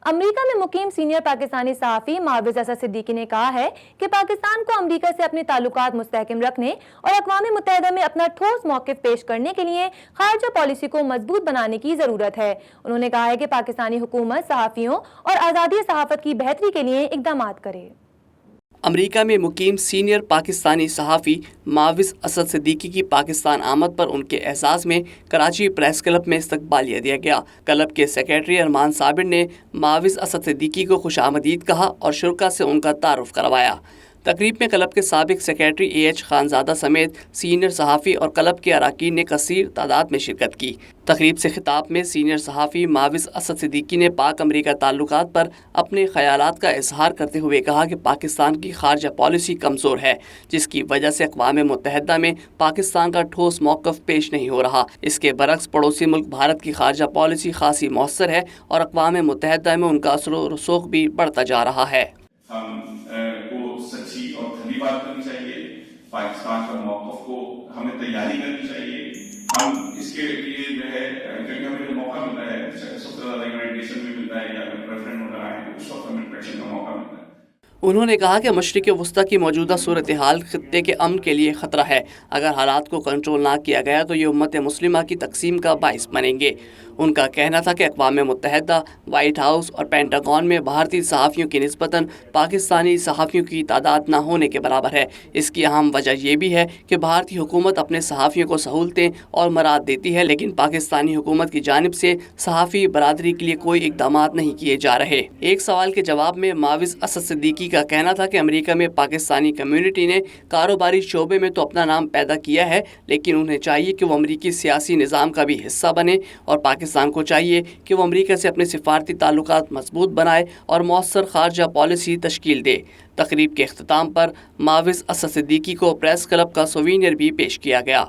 امریکہ میں مقیم سینئر پاکستانی صحافی معوض اسد صدیقی نے کہا ہے کہ پاکستان کو امریکہ سے اپنے تعلقات مستحکم رکھنے اور اقوام متحدہ میں اپنا ٹھوس موقف پیش کرنے کے لیے خارجہ پالیسی کو مضبوط بنانے کی ضرورت ہے۔ انہوں نے کہا ہے کہ پاکستانی حکومت صحافیوں اور آزادی صحافت کی بہتری کے لیے اقدامات کرے۔ امریکہ میں مقیم سینئر پاکستانی صحافی معوض اسد صدیقی کی پاکستان آمد پر ان کے اعزاز میں کراچی پریس کلب میں استقبالیہ دیا گیا۔ کلب کے سیکریٹری ارمان صابر نے معوض اسد صدیقی کو خوش آمدید کہا اور شرکاء سے ان کا تعارف کروایا۔ تقریب میں کلب کے سابق سیکریٹری AH خانزادہ سمیت سینئر صحافی اور کلب کے اراکین نے کثیر تعداد میں شرکت کی۔ تقریب سے خطاب میں سینئر صحافی معوض اسد صدیقی نے پاک امریکہ تعلقات پر اپنے خیالات کا اظہار کرتے ہوئے کہا کہ پاکستان کی خارجہ پالیسی کمزور ہے، جس کی وجہ سے اقوام متحدہ میں پاکستان کا ٹھوس موقف پیش نہیں ہو رہا۔ اس کے برعکس پڑوسی ملک بھارت کی خارجہ پالیسی خاصی مؤثر ہے اور اقوام متحدہ میں ان کا اثر و رسوخ بھی بڑھتا جا رہا ہے۔ ہم کو سچی اور کھلی بات کرنی چاہیے، پاکستان کا موقف کو ہمیں تیاری کرنی چاہیے۔ ہم اس کے لیے جو ہے کیونکہ ہمیں جو موقع ملتا ہے سب سے زیادہ یونائٹڈ نیشن میں ملتا ہے یا ریفرنڈم وغیرہ ہے اس وقت ہمیں پریشن کا موقع ملتا ہے۔ انہوں نے کہا کہ مشرق وسطیٰ کی موجودہ صورتحال خطے کے امن کے لیے خطرہ ہے۔ اگر حالات کو کنٹرول نہ کیا گیا تو یہ امت مسلمہ کی تقسیم کا باعث بنیں گے۔ ان کا کہنا تھا کہ اقوام متحدہ، وائٹ ہاؤس اور پینٹاگون میں بھارتی صحافیوں کی نسبتاً پاکستانی صحافیوں کی تعداد نہ ہونے کے برابر ہے۔ اس کی اہم وجہ یہ بھی ہے کہ بھارتی حکومت اپنے صحافیوں کو سہولتیں اور مراد دیتی ہے، لیکن پاکستانی حکومت کی جانب سے صحافی برادری کے لیے کوئی اقدامات نہیں کیے جا رہے۔ ایک سوال کے جواب میں معوض اسد صدیقی کا کہنا تھا کہ امریکہ میں پاکستانی کمیونٹی نے کاروباری شعبے میں تو اپنا نام پیدا کیا ہے، لیکن انہیں چاہیے کہ وہ امریکی سیاسی نظام کا بھی حصہ بنے اور پاکستان کو چاہیے کہ وہ امریکہ سے اپنے سفارتی تعلقات مضبوط بنائے اور مؤثر خارجہ پالیسی تشکیل دے۔ تقریب کے اختتام پر معوض اسد صدیقی کو پریس کلب کا سووینیر بھی پیش کیا گیا۔